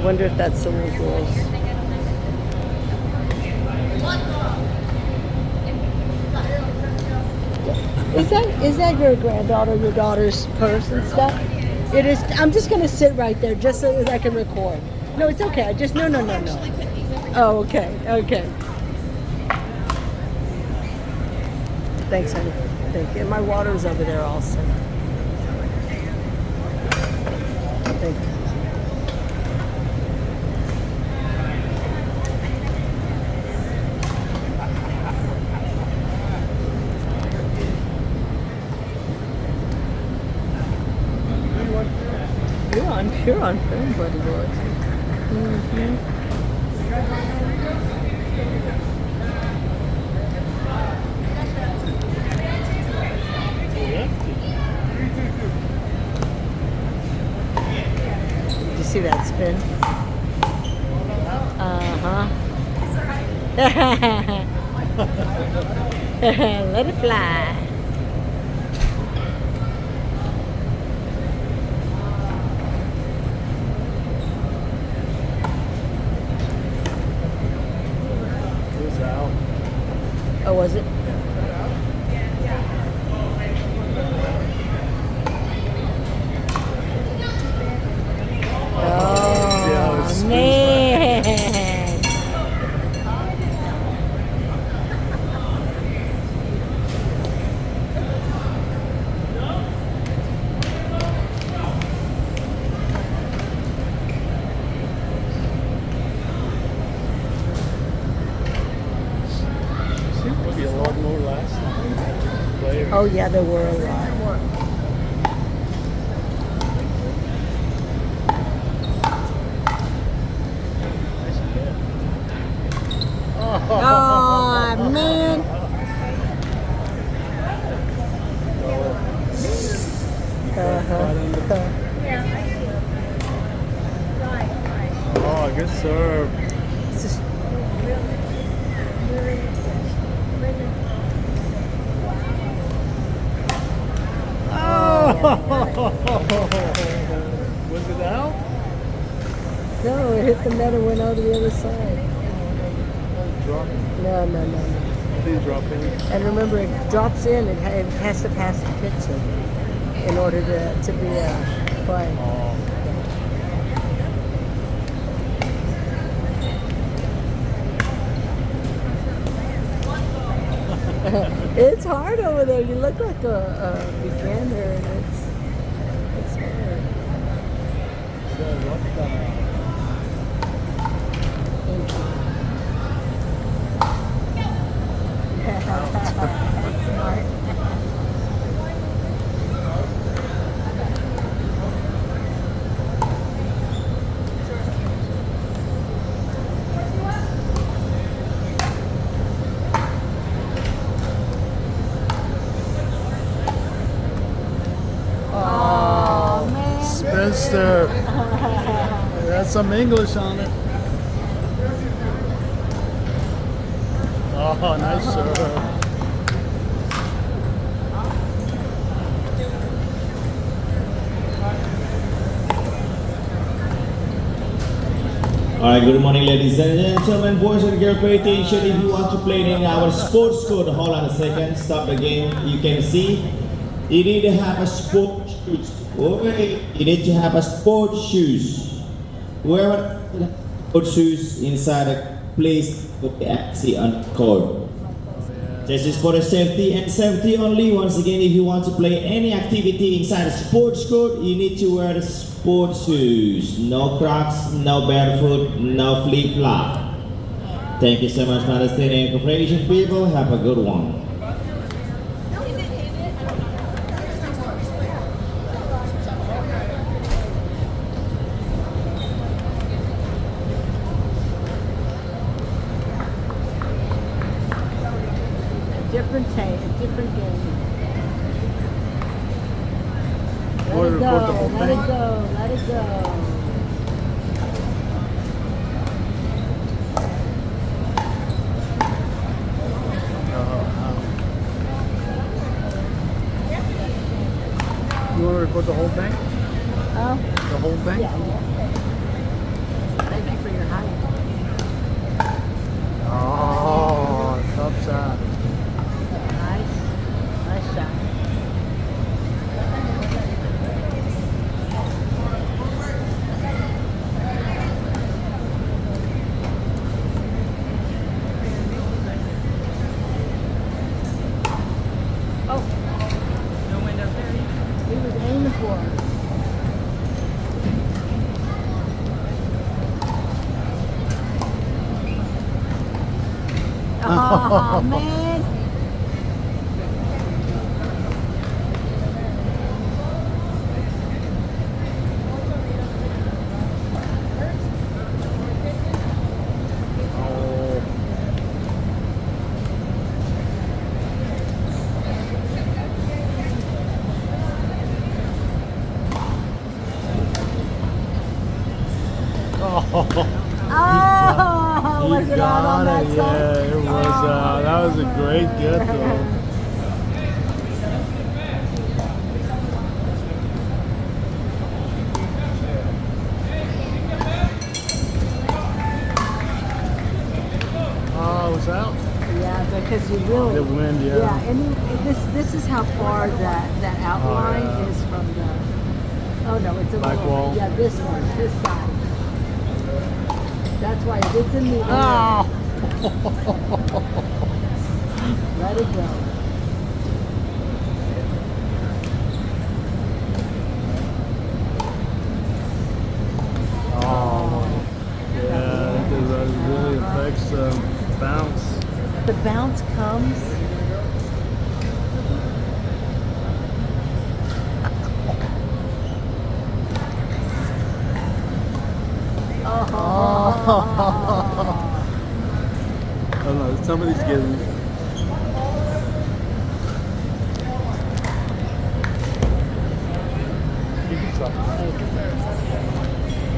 wonder if that's the little girls. Is that your granddaughter, your daughter's purse and stuff? It is. I'm just gonna sit right there just so that I can record. No, it's okay. I just no. Oh, okay. Thanks, honey. Thank you. And my water's over there also. Thank you. You're on film, buddy boy. Did you see that spin? Let it fly. Oh, was it? Oh, man. Oh yeah, there were a lot. Oh man! Oh, good serve. Was it out? No, it hit the net and went out to the other side. No. Please drop in. And remember, it drops in. It has to pass the pitcher in order to be a play. Oh. It's hard over there. You look like a beginner, and it's hard. So what the? Smart. Spencer. That's some English on it. Oh, nice serve. Alright, good morning ladies and gentlemen, boys and girls, pay attention if you want to play in our sports code. Hold on a second, stop the game. You can see, you need to have a sport shoes. Okay, you need to have a sport shoes. Whoever sport shoes inside the place put the axis on the court. This is for the safety and safety only. Once again, if you want to play any activity inside a sports court, you need to wear the sports shoes. No Crocs, no barefoot, no flip-flop. Thank you so much for understanding and cooperation, people. Have a good one. Different game. Let Order it for the go, whole let thing? it go, let it go. You want to record the whole thing? Oh, The whole thing? yeah. Thank you for your height. Oh, tough shot. Nice shot. Oh, No window there. he was aiming for it. Oh, man. Oh. Oh, was He it out on got that it. side? Yeah, it was. That was a great get though. Oh, it was out. Yeah, because you really. The wind, yeah. Yeah, and this is how far that outline yeah. is from the. Oh no, it's a Back little. wall. Yeah, this one, this side. That's why if it's in the air. Oh. Let it go. Oh. Yeah, because that really affects the bounce. The bounce comes. I don't know. Somebody's getting. You can stop.